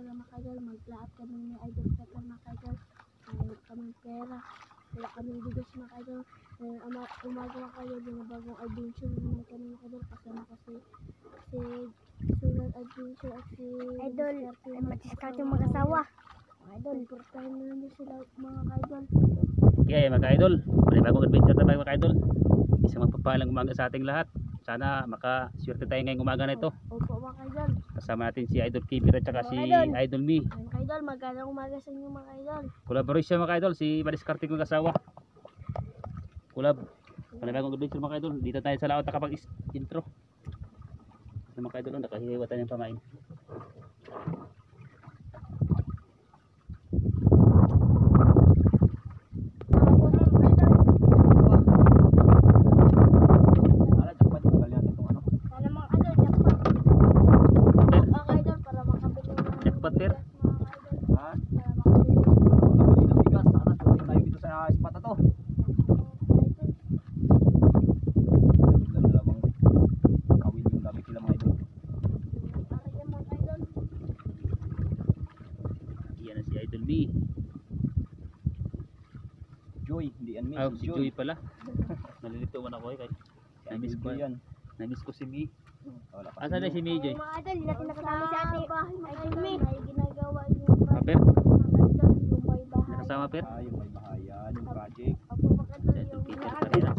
umaga mga idol, maglaap kami ni Idol Peter mga idol. Wala kaming pera, wala kaming bigas mga idol. Umaga mga idol, yung bagong adventure naman kami mga idol. Kasama kasi si Sulat Adventure at si Idol, ay matiskat yung mag-asawa. Mga idol, portahin na nyo sila mga idol. Okay mga idol, panibagong adventure tayo mga idol. Isang magpapalang umaga sa ating lahat. Sana makaswerte tayo ngayong umaga na ito. Opo mga idol. Kasama natin si Idol Kibir at saka si Idol Me. Mga idol, magandang umaga sa inyo mga idol. Collaboration mga idol, si Madiskarte kong kasawa. Collab. Panibagong adventure mga idol. Dito tayo sa laot nakapag-intro. Mga idol, nakahiwa tayo ng pamain. Joy, hindi yan Si Joy pala. Nalilito man ako kay na-miss ko yan. Na-miss ko si Mi. Asan na si Mi Joy? Mga idol, hindi natin nakasama si ate. Idol me. May ginagawa yung Paper? yung may bahay. Nakasama Per? Yung may bahayan, yung project. Ako mga idol, Si Idol yung Peter kanina.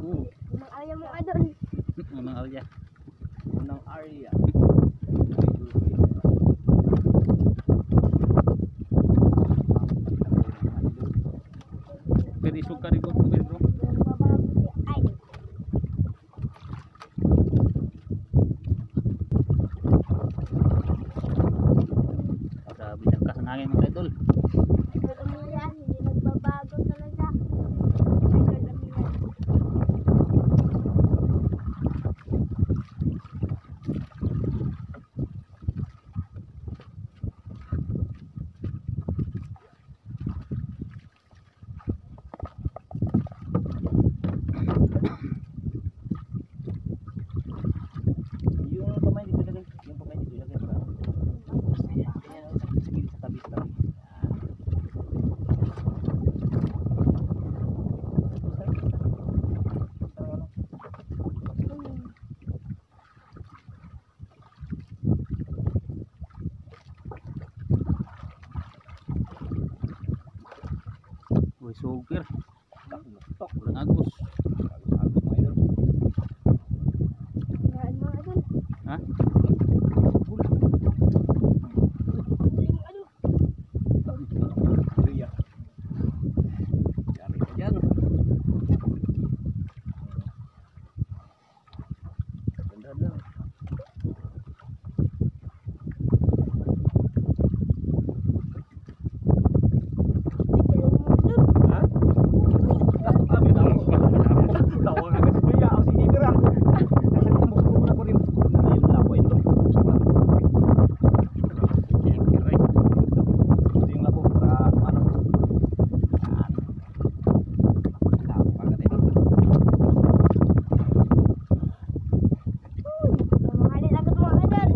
Mga ayaw mga idol. Mga alya. Unang area. Pero isuka rin ko bro. Babago si Idol. Grabe lakas ang hangin mga idol. Idol Amilan, hindi nagbabago talaga. Idol Amilan. Yung pamay dito lagay. Yung pamay dito lagay. Ayan, sa tabi sa tabi. Uy, super. Tok. Walang agos. Agos mga idol. Yan mga idol. Ha? Ria. Yari ka dyan. Ganda lang. Ha? Tawa nga kasi kaya ako si Kibir ah. Kasi tumuktok na ko rin. Ayun na ako ito. Ito yung labo para ano. Yan. Labo agad ito. Mamahalin agad mga idol.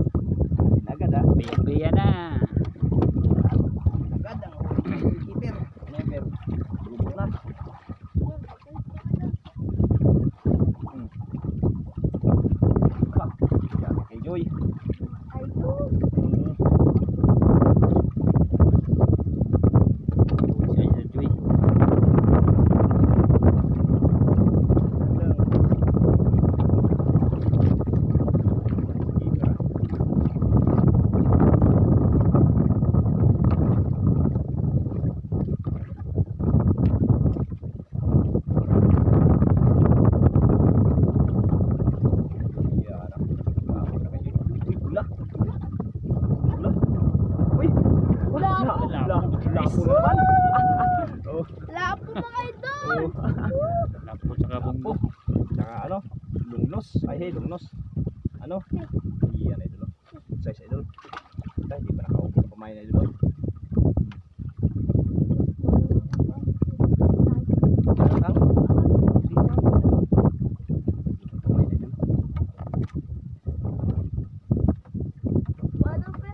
Agad ah. Biya na. Agad ang huli ni Kibir. Ano yung Kibir? Lubog na. Yan kay Joy. Si Idol Joy. Lapo mga idol. Lapo tsaka bungbo. Ano? Lungnos. Ay, hey, lungnos. Ano? Iyan, idol. Size, idol. Ay, hindi pa nakaupo na kumain, idol. Ang? Kumain, idol. Ano pa?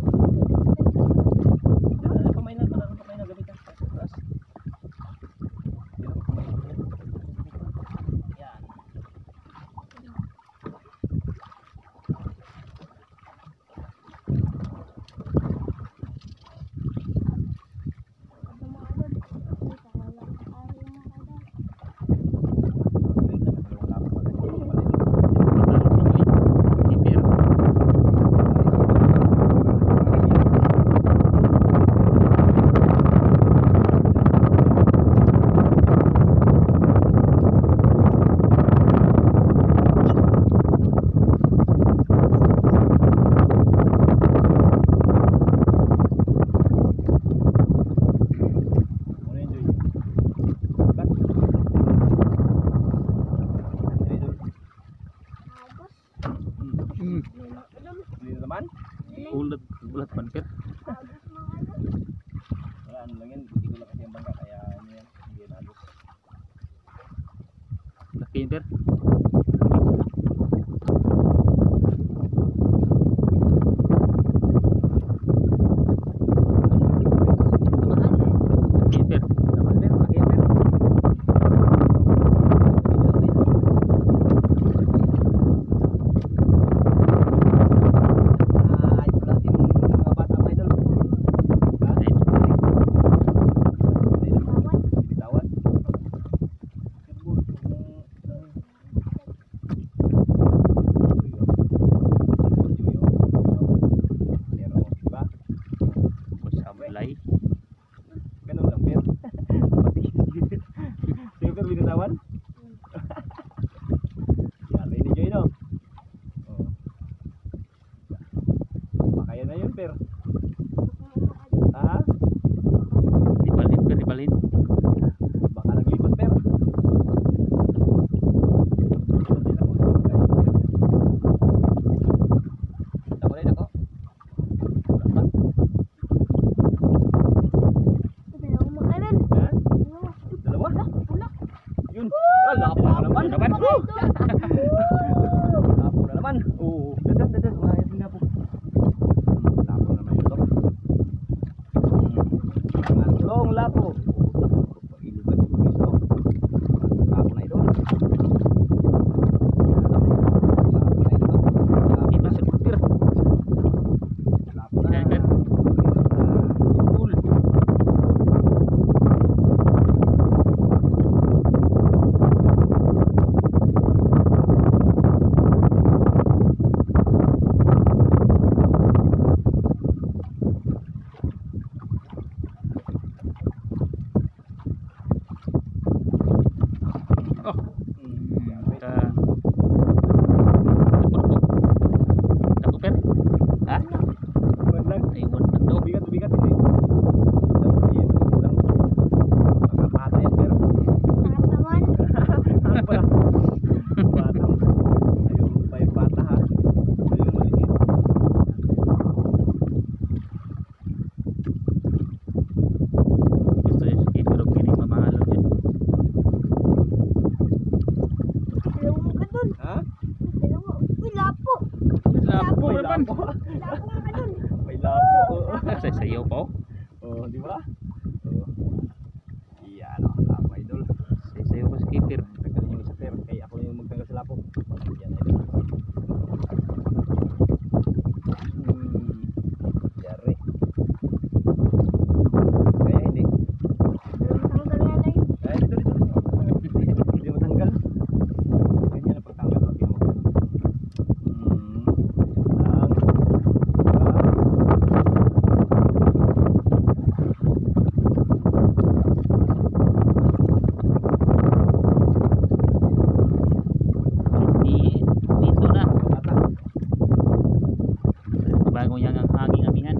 Ulat man per. Wala, ano lang yan. Buti ko lang kasi ang bangka. Kaya ano yan. Hindi yan agos. Laki yun per. Laki per. Dapat per. Laki yan per. Ito natin mga bata mga idol. Ha? Bitawan. Pero, diba? Sablay. Ganun lang, Per. Pati. Sige, Per, binitawan? Yari ni Joy, no? Oo. Baka yan na yun, Per. Ha? Ibalhin per, ibalhin. Baka naglipat, Per. Ako rin ako. Wala pa. Ha? Dalawa? Yun. Ah, lapo na naman. Naman. Lapo na naman. Oo. Dadan, dadan. Mahayat yung lapo. Lapo naman yun. Tulong lapo. Pag-ilugan si Bulis, no? Lapo na ito. Lapo na ito. Iba sa per. Lapo na. Yan, Per. Cool. Oh. Ka. Ako per. Ha? Kuwan lang. Iwan na to. Bigat, bigat. Hindi. Daw, iya, maliit lang. Magkapata yan, pero. Ano pala? Batang. Ayaw pa yung bata, ha? Ayaw yung maliit. Gusto yun si pero piling mamahalo yun. Ha? Lapo May naman. lapo. May lapo. Oo. Sasayaw pa oh. Oo, di ba? Oo. Iya, ano, lapo, idol. Sasayaw pa si keeper. Tanggalin yung isa, pero kaya ako yung magtanggal sa lapo. Yan, idol. Yari. Kaya hindi. Eh, dito, dito. Hindi matanggal. Ganyan ang pagtanggal. Okay mo. Lang. Dito na. Bata. Bago niya ang hanging amihan.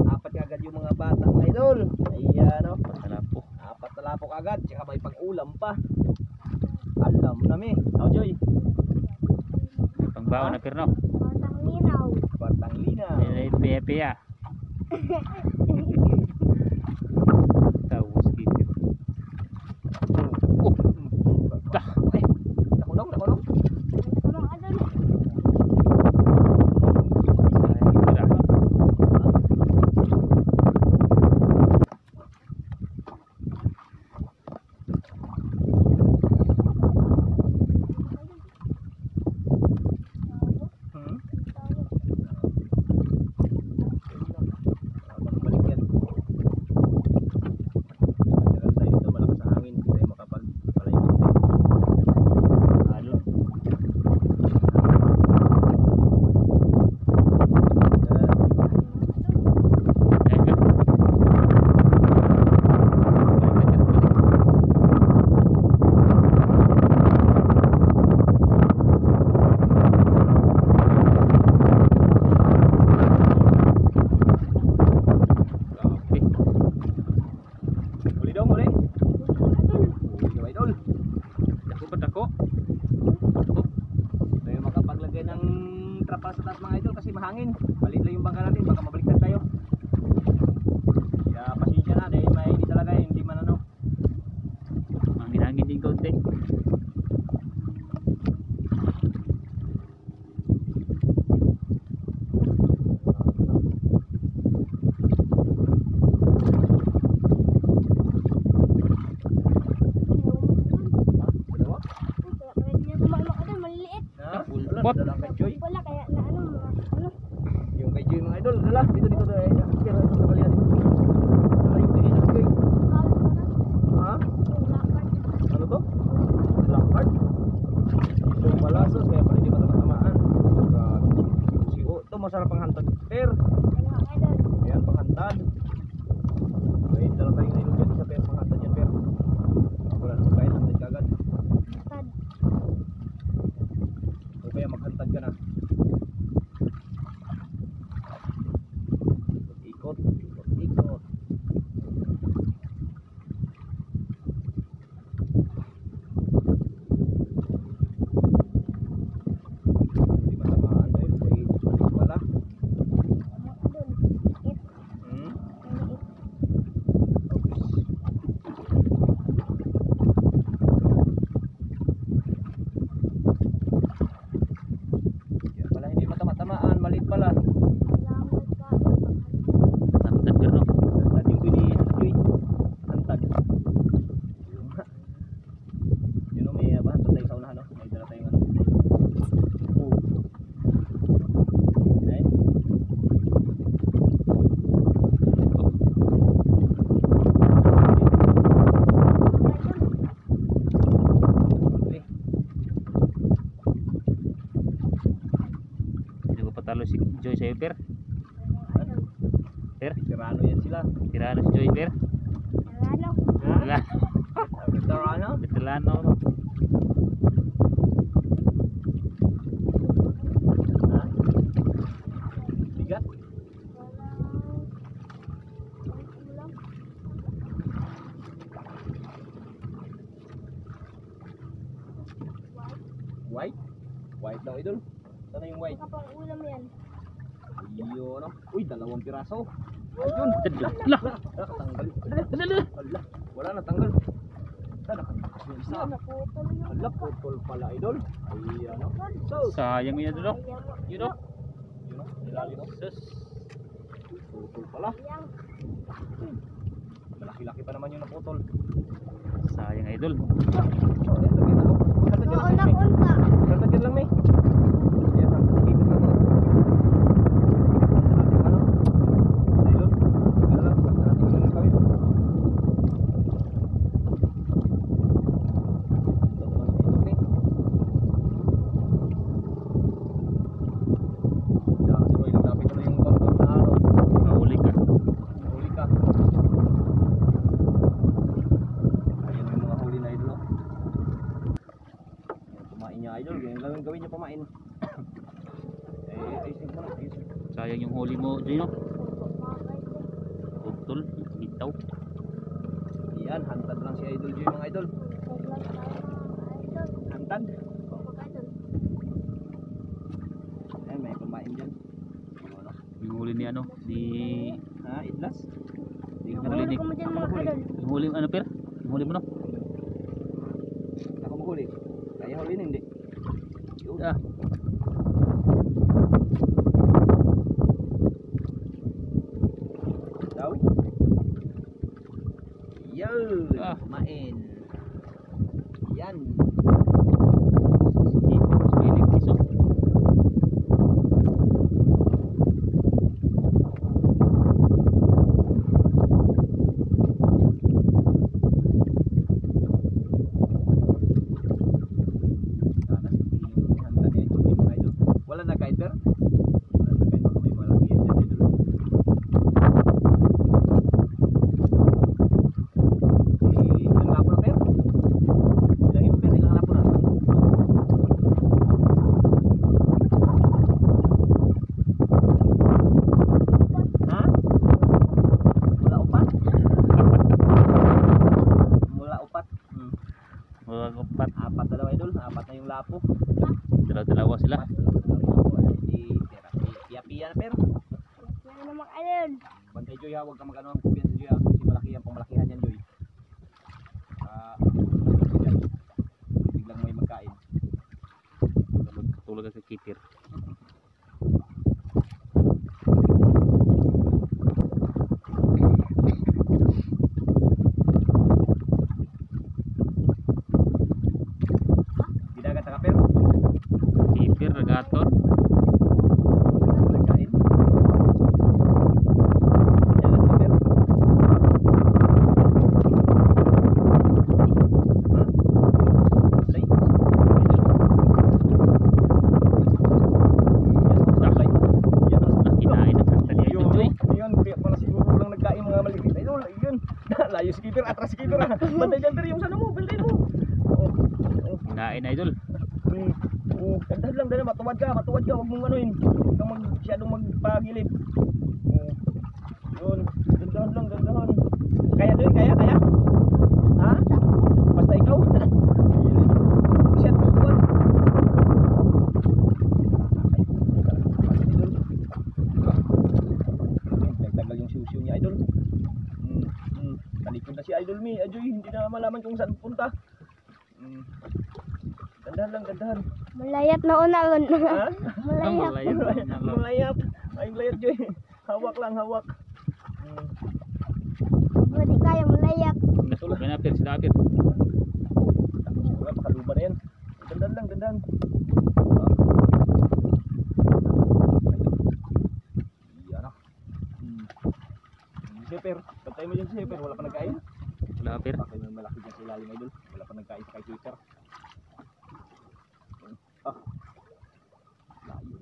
Apat kagad yung mga bata, mga idol. Ayan, no? Talapo. Apat na lapok agad, tsaka may pang-ulam pa. Alam na mi. Oh, Joy. Pangbaon na perno. Batang lina. Piya-piya. Tawo si keeper. Oh. Dah. Nakunong, nakunong. hangin. Balit lang yung bangka natin, baka mabaliktad tayo. Kaya pasensya na dahil may hindi talaga hindi man ano. Hangin din kaunti. Dalawa? Kaya pwede niya tumaan mga idol, maliliit. Ha? Pulpot. Wala, dala kay Joy. Wala, kaya na ano, ano. Yung kay Joy mga idol, dala. Dito dahil. Pero ito sa balian dito. Dala yung kay Joy. Ha? Ano to? Blackheart? Ito pala sos, kaya pala hindi pa tamaan. Ito masarap ang hantad. Per, Ano mga idol. ayan pang hantad. Wait, dala tayong nailog yan sa per, pang hantad yan per. Ako lang naman kahit hantad kagad. Tad. O kaya maghantad ka na. Ikot, ikot, ikot. Hindi matamaan dahil sa ikot pala. Mga idol. Liit. Hmm? Maliit. Kaya pala hindi matama-tamaan, maliit pala. Salamat ka. Hantad ka no. Hantad yung pwede, hantad yun. Hantad. Yun nga. Yun o, may hantad tayo sa unahan, no? May dala tayong ano. Oh. Kinain? Huli. Hindi ko patalo si Joy sa'yo, Per. Per, Veterano yan sila. tirano si Joy, Per. Ano? Wala. Veterano? Betelano. Ha? Bigat? White? White daw idol. Sana yung white? Kapang ulam yan. Ayun no. Uy, 2 piraso. Ayun. Tadla. Nakatanggal. Dala. Ala, wala natanggal. Nakatakas yung isa. Naputol na. Ala, putol pala idol. Ayan no. So, Sayang yun no. Ayan mo. Yun no. yun no. Nilalim no. Sus. Putol pala. Ayan. Malaki-laki pa naman yung naputol. Sayang idol. So, ayan, lagyan na ako. Salta dyan Oo, lang, May. nakunta. Salta dyan lang, May. Ayan, salta sa kikot lang. Salta natin ano. Ayun. Lagyan lang. Salta natin yung kawit. Salta natin yung May. Yan, Troy, naglapit na yung bangkak na ano. Mahuli ka. Nahuli ka. Ayun yung mga huli na idol. Oh. Yan, kumain niya idol. Ganyan lang ang gawin niya pamain. Ayusin mo na. Ayusin. Sayang yung huli mo, Joy no. Putol, bitaw. Yan, hantad lang si idol Joy mga idol. Hantad. Ayan, may pamain dyan. Ano? Yung huli ni ano, ni Ha, idlas? yung Huli huli ni ko mo dyan mga idol. yung huli ano, Per? Yung huli mo no. Ako mahuli. Kaya huli hindi. Yun. Ah, Daw. Yun. Ah. Main. Yan. Smiling piso. Sana yung hantad niya ito mga idol. Wala na kahit per? Wala na kahit baka may malaki yan dyan idol. Ilang lapo na per? Ilangin mo per, ilang lapo na? Ha? Mula upat? Mula upat? Hmm. Mga kapat. Apat na daw idol, apat na yung lapo. Dalawa-dalawa sila. Hindi, therapy. Piya-piya. Joy ha, huwag kang mag-ano ng kumpiyansa Joy ha. Kasi malaki yan, pamalakihan yan Joy. Biglang may magkain. Tulog ka keeper. Gidagat sa kaper. Keeper ragaton. Nagkain. Gidagat sa kaper. Ha? Lay. Lay. Yan ang Kinain na sa tali Yun, Joy. yun, kaya pala siguro lang nagkain mga maliliit. Ayun, yun. Layo si keeper, atras si keeper ha. Bantay dyan pero yung sana mo, bantay mo. Oo. Kinain na idol. Dandan lang, dandan, matuwad ka, huwag mong anuin. Huwag kang masyadong magpagilid. Yun, dandahan lang, dandahan. Kaya doon, kaya? Ha? Basta ikaw? Siya, tutuwad. Nagtagal yung siw-siw niya, idol. Talikod na si Idol Mi. Ajoy, hindi na malaman kung saan punta. Dandahan lang, dandahan. Malayat na una. Ha? Malayat. Malayap. Ay, layat Joy. Hawak lang, hawak. Hindi kaya malayat. Nasulo na per sila per. Wala, pakaluba na yan. Dandan lang, dandan. Yan ah. Seper, pantay mo dyan si Seper. Wala pa nagkain. Wala per. Bakit may malaki dyan sa ilalim idol. Wala pa nagkain kay Seper. Layo.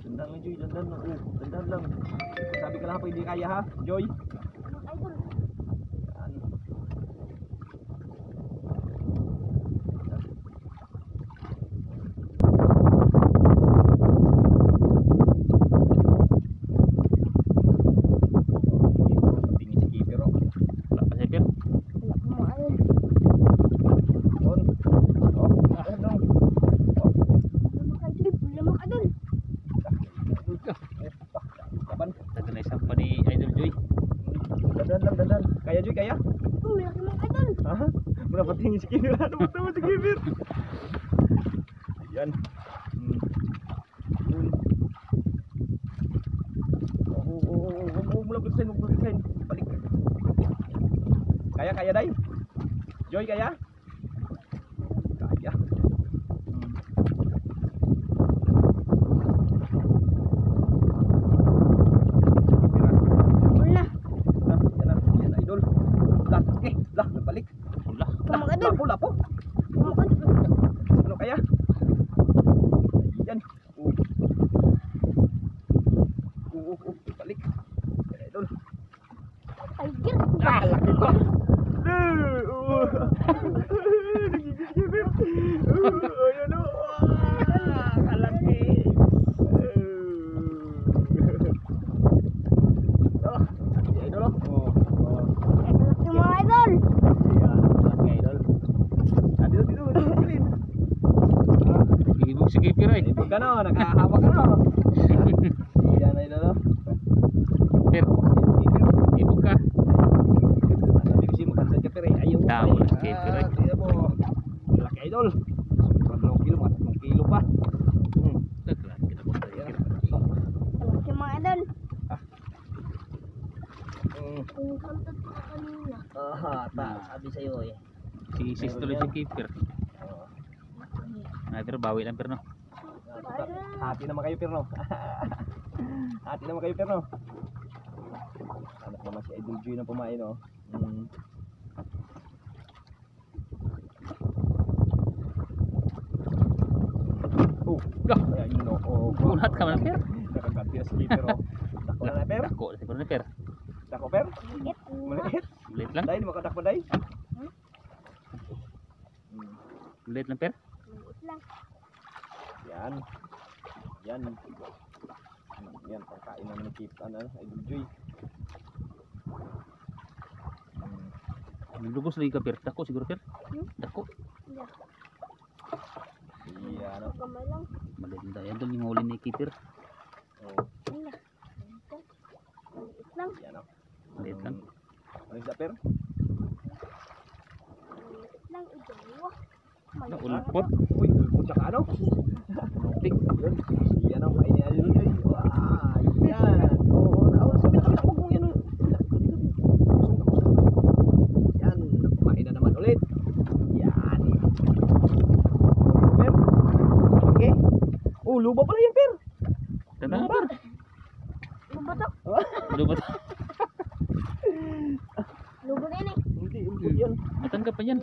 Dandan lang Joy, dandan lang. Dandan lang. Sabi ka lang pa hindi kaya ha, Joy. Idol. Yan. Tingin si keeper oh. Wala pa si per. Wala pa mo ayun. Yun. Oh, ano? Lamak idol. Laban. Tagal na isang pa ni Idol Joy. Dandan lang, dandan. Kaya Joy, kaya? Laki mong idol. Ha? Muna patingin si keeper. Ano ba tama si keeper? Yan. Yun. Huwag mo lang buksan, huwag mo buksan. Balik. Kaya, day? Joy, kaya? Kaya. Wala. Yan, idol. Lah, nabalik. Wala. Lamak idol. Lapo. Lamak idol. Ano kaya? Yan. Balik. Yan, idol. Tiger. Laki ko. Ayan o. Kalaki. Yan, idol. Laki mga idol. Yan, laki, idol. Dito. Pilin. Ibig si keeper ay. Ibig ka na, nakahawak ka na. Yan, idol. Per. Ibig ka. Sabi ko siya magkansan ka pero ayaw mo. Tama na si keeper ay. Tingnan mo. Malaki, idol. Sobrang 2 kilo, mga 3 kilo pa. Tagal kita po sa Yan. keeper. Laki mga idol. Kung kantot ko kanina. Sabi sa'yo eh. Si tuloy si keeper. Nah, pero bawi lang per no. Hati naman kayo pero no. Hati naman kayo pero no. Anak naman si Idol Joy na pumain no. Oh, ayan yun no. Kunat ka man per. Nakaganti na si keeper oh. Dako na per. Dako siguro ni per. Dako per. Maliit. Ulit lang. Dahil makadako dahil. Ulit lang per. Yan. Yan. Yan, pagkain naman ni Keep Idol Joy. Nilugos lagi ka per. Dako siguro per. Dako. Yan. Kamay lang. Malinda. Yan doon yung huli ni keeper. Oh. Maliit lang. Yan o. Maliit lang. Ano isda per? Maliit lang. Idol. Wah. Ano, Maliit ulpot. Uy, ulpot tsaka ano? Tik. Yun. Yan ang kainin natin yun. Wow, yan. Oo, naawal sa pinakita ko kung yan. Yan, kumain na naman ulit. Yan. Per? Okay. Oh, luba pala yan, per. Tama nga Luba. par. Lubot to. Lubot. Lubot yan eh. Hindi, ulpot yan. Matan ka pa yan.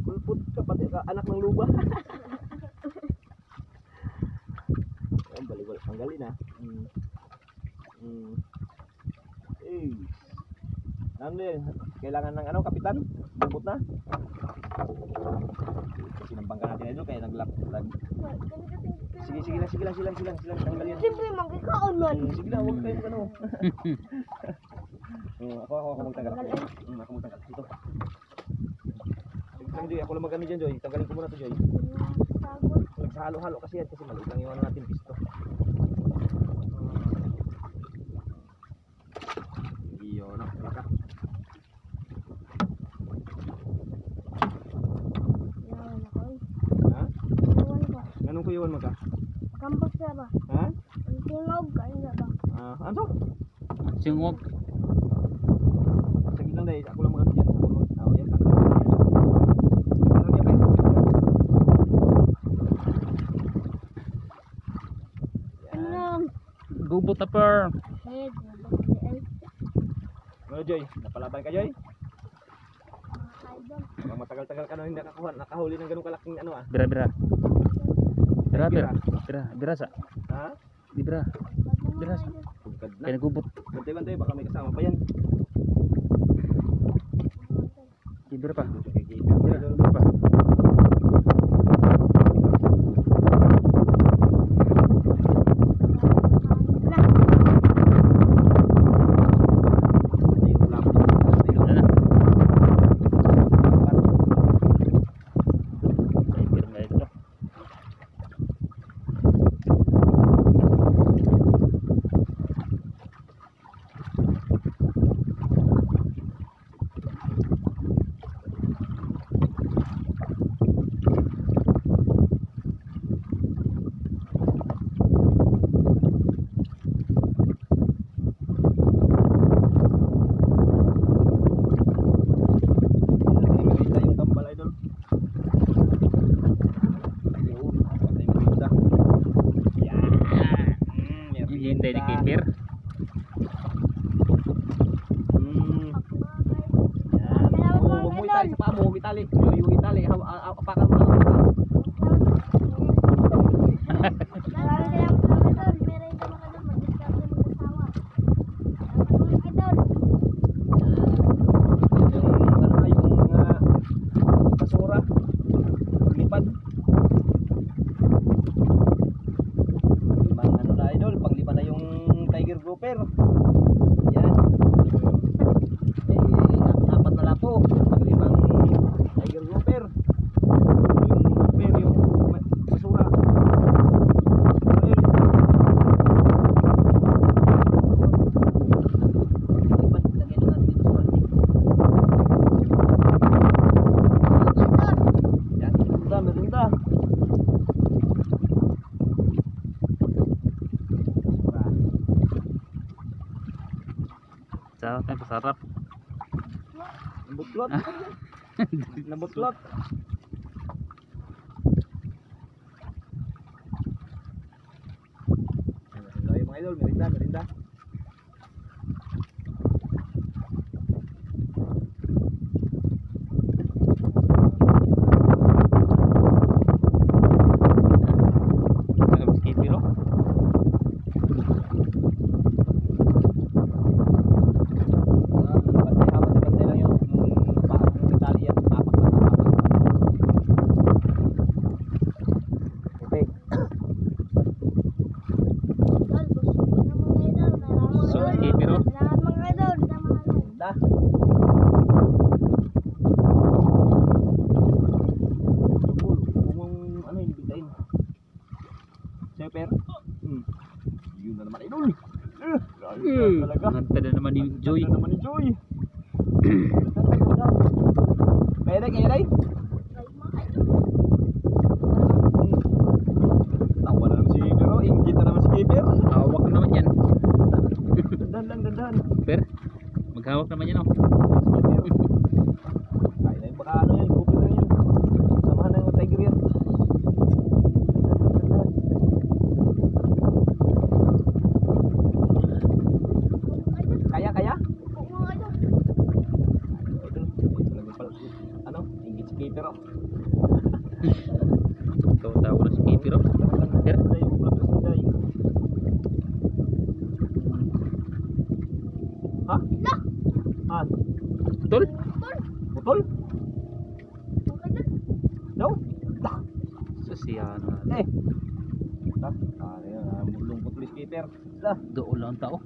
Ulpot ka, pati ka anak ng luba. Ang baliwal, ang galing ha. Eh. Ano yun? Kailangan ng ano, kapitan? Lubot na? Sinampang ka natin ito, kaya naglap. Sige lang, tanggal yan. Siyempre, magkakaon nun. Sige lang, huwag kayong ano. Ako magtanggal. Ako magtanggal. Ito. Sige lang, Joy. Ako lang mag-ano dyan, Joy. Tanggalin ko muna to, Joy. Pagod. Nagsahalo-halo kasi yan, kasi maliit lang yung ano natin pisto. Iyon, baka. Yan ako eh. Ha? Iwan ko. Ganun ko iwan mo ka? Kambot ka ba? Ha? Ang tingog ka na ba? Ano to? Singwag. Sige lang dahil, ako lang mag-ano dyan. Ako lang yan, tanggal ko na yan. Meron niya, Ben. Yan. Gubot na par. Head. Lubot. Ano, Joy? Napalaban ka, Joy? Idol. Baka matagal-tagal ka na hindi nakahuli ng ganun kalaking ano ah. Bira bira. Bira bira. Bira bira sa. Ha? Di bira. Ba't Bira naman sa. idol? Bugkad na. Kaya nagubot. Bantay-bantay, baka may kasama pa yan. Di bira pa. Bira. Bira pa. Wala na. Ay, bira na ito. Yung kambal idol. Ayun, patay merinda. Yan. Yung hintay ni Keeper. Yan. Oh, huwag mo itali sa paa mo, huwag itali. Joy, huwag itali. Apakan mo lang. Maraming salamat idol. Meron ka mga idol. Mag-discover mag-asawa. Idol. Yung ano na yung mga basura. Paglipad. Limang ano na idol, paglipad na yung tiger grouper. Yan. Apat na lapo. Limang tiger grouper. Yung grouper, yung basura. Lipat, lagyan na natin dito sa walting. Yan, merinda. Sarap na, sarap. Nabutlot. Nabutlot. Hello mga idol, merinda. Ang Keeper oh. Bantay lang yung paak ng Italian. Papak lang. talaga. Ang tada naman ni Joy. Ganda naman ni Joy. Kaya day, kaya day. Kahit mga idol. Tawa na naman si Keeper, oh. Inggit na naman si Keeper. Hawak naman yan. Dandan lang, dandan. Per, maghawak naman yan oh. Kaya na yung baka ano yan, kupit na yan. Samahan na yung tiger yan. Kaya, kaya? Oo mga idol. Ano? Inggit si Keeper, oh. Ikaw tao na si Keeper oh. Per, Day, ulap na si Day. Ha? Ha? tol. Putol? Mga idol. No? Sasiyana. Eh. Mulong putol si Keeper. Doon lang ang tao.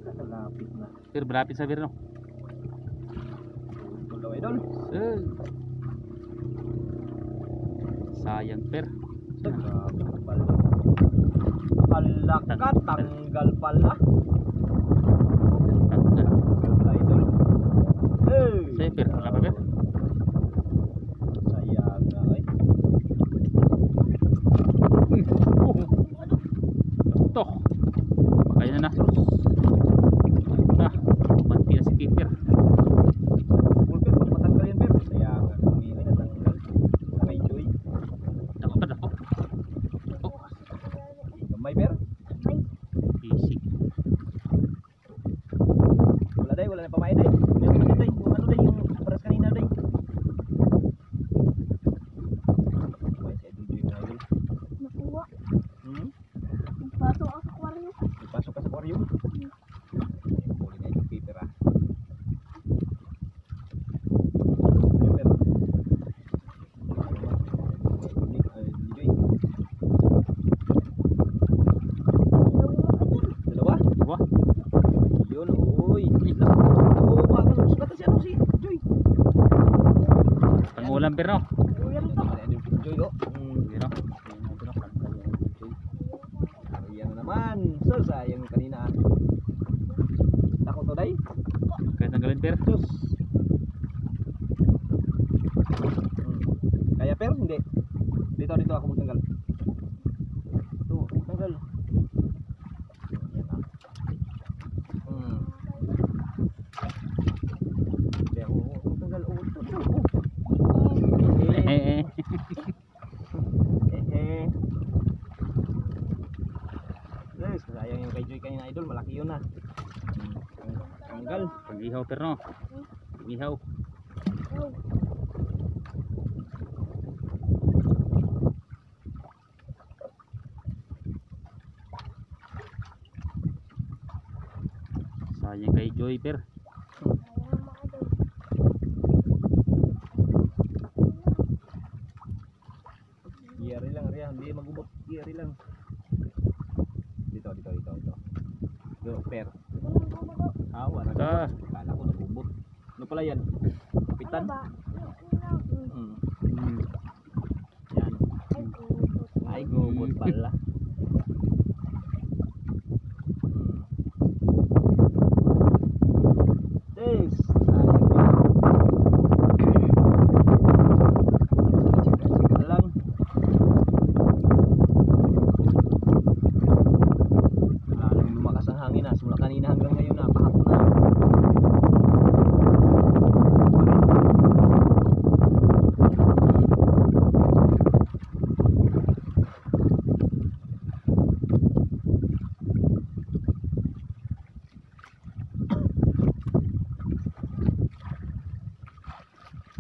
Kalapit na. Per, malapit sa no. Putol daw, idol. Eh. Sayang per. Ala ka, tanggal pala. Tanggal. Tanggal pala, idol. Hey! Say per, wala pa per. Sayang na, ay. Ito. Kaya na na. Ah, manti na si Keeper. Pulpit, pag matanggal yan, Per. Sayang na kami, ay natanggal. May Joy. Dako pa, dako. Gamay, Per. Easy. Wala day, wala na pamay day. May mga day, yung ano day, yung paras kanina day. May sa idol Joy na idol. Nakuha. Hmm? Pasok ako sa aquarium. Ipasok ka sa aquarium. Ayun, huli na yung paper, ah. Ayun, Per. Joy. Dalawa? Wah, Yun, uy. Nakuha ka ng sukat si ano si Joy. pangulam per no. Ulam to. Ano yung Joy, oh. Sige no. Ayan na naman. So, sayang yung kanina, ah. Tako to, day. Kaya tanggalin per. Sus. Kaya, Per? Hindi. Dito ako magtanggal. Ito, magtanggal. Ayan, ah. Kaya, magtanggal. Ito. Eh. Guys, sayang yung kay Joy kanina, idol. Malaki yun, ah. Tanggal. Pag-ihaw per no. Pag-ihaw. Sayang kay Joy per. Ayan mga idol. Giyari lang, Ria. Hindi magubot. Giyari lang. Dito. Dito, Per. Hawa na. Ah. Kala ko nagubot. Ano pala yan? Kapitan? Ano ba? Hmm. Hmm. Yan. Ay, gubot pala. Yes. Sayang yan. Chika lang. Lalong lumakas ang hangin, ah. Simula kanina hanggang ngayon, ah. Pahato na.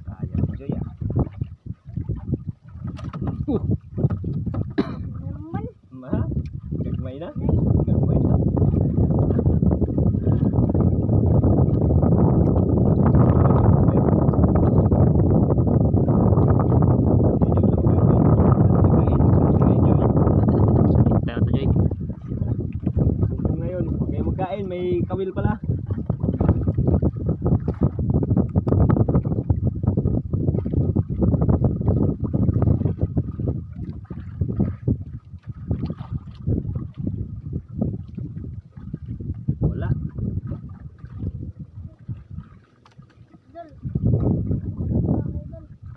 Sayang, Joy, ah. Naman. Ma, gagmay na? Gagmay na. Tara to Joy. Ngayon, may magkain, may kawil pala.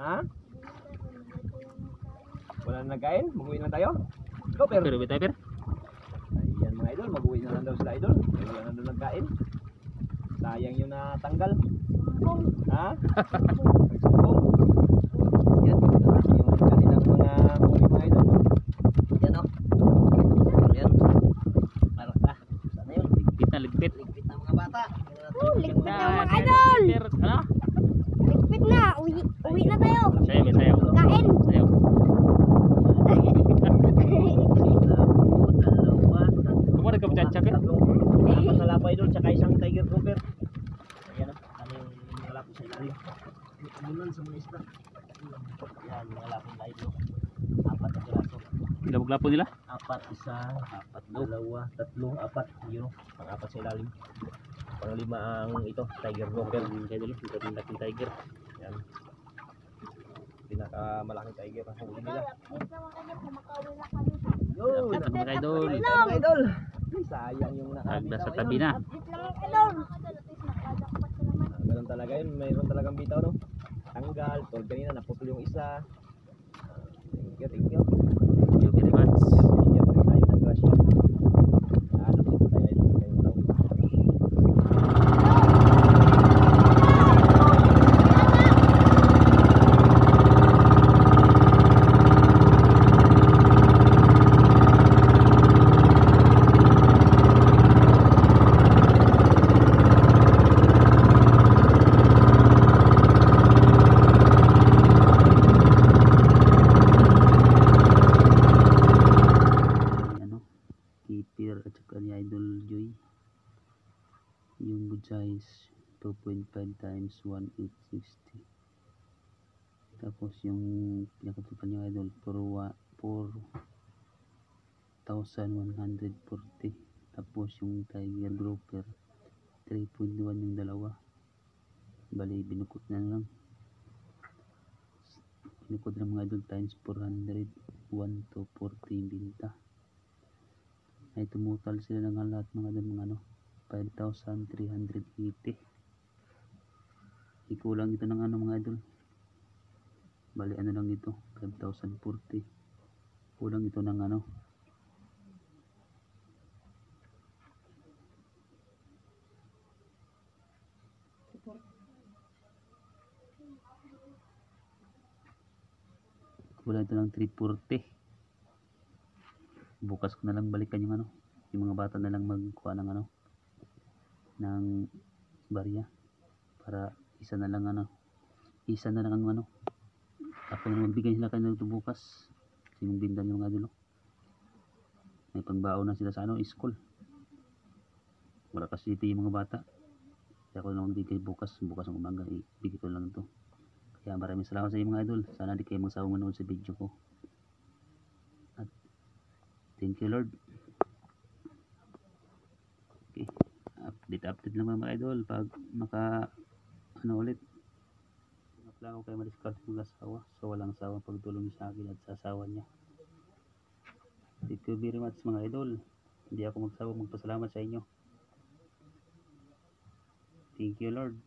Ha? Wala na nagkain? Mag-uwi lang tayo? Grouper! Pero tayo pero. Ayan mga idol, mag-uwi na lang daw sila idol. Wala na daw nagkain. Sayang yung natanggal. Ha? Nagsumbong. Yan, yung kanilang mga huli mga idol. Yan o. Yan. Parang sana yun. Ligpit na ligpit. Ligpit na mga bata. Ligpit na mga idol. Ano? Ligpit na. Uwi na tayo. Sayaw, may sayaw. Kain. Sayaw. Kung ano ka machachap eh? Apat na lapay doon, tsaka isang tiger grouper. Ayan o, ano yung mga lapay sa ilalim. Amunan sa mga isda. Yan, mga lapay na ito. Apat na piraso. Labog-lapo nila. Apat, isa, apat, dalawa, tatlo, apat. Yun o, pang apat sa ilalim. Pang lima ang ito, tiger grouper. Kaya dulu, ito yung laking tiger. Yan. Pinakamalaking tiger ang huli nila. Update na mga idol. Kumakawin na kami. Yun! Update mga idol. Mga idol! Sayang yung Agda sa nakabitaw tabi ngayon. na. Update lang mga idol. Nakajakpat ka naman. Ganun talaga yun, mayroon talagang bitaw no. Tanggal, tulad kanina naputol yung isa. Thank you. Thank you very much. Bigyan pa rin tayo ng grasya. Ano dito tayo ito kayong tawid. Ano? Keeper at saka ni Idol Joy. Yung good size 2.5 times 1,860. Tapos yung pinakatupan niya Idol for 4,140. Tapos yung Tiger Grouper 3.1 yung dalawa. Bali binukot na lang. Binukot na mga Idol times 400. 1 to 40 yung binta. Ay tumutal sila ng lahat mga Idol mga ano 5,380. Ikulang ito ng ano mga Idol. Bali ano lang ito 5,040. Kulang ito ng ano kulang ito ng 340. Bukas ko na lang balikan yung ano yung mga bata na lang magkuha ng ano ng barya para isa na lang ang ano ako na magbigay sila kayo nito bukas sinong bindan yung mga dulo may pangbaon na sila sa ano school wala kasi ito yung mga bata kaya ako na magbigay bukas ang umaga ibigay ko lang ito kaya maraming salamat sa inyo mga idol sana di kayo magsawang manood sa video ko at thank you Lord. Okay, update lang mga idol pag maka ano ulit lang ako kay Madiskarte ng asawa so walang sawa pagtulong sa akin at sa asawa niya. Thank you very much mga idol, hindi ako magsawa magpasalamat sa inyo. Thank you Lord.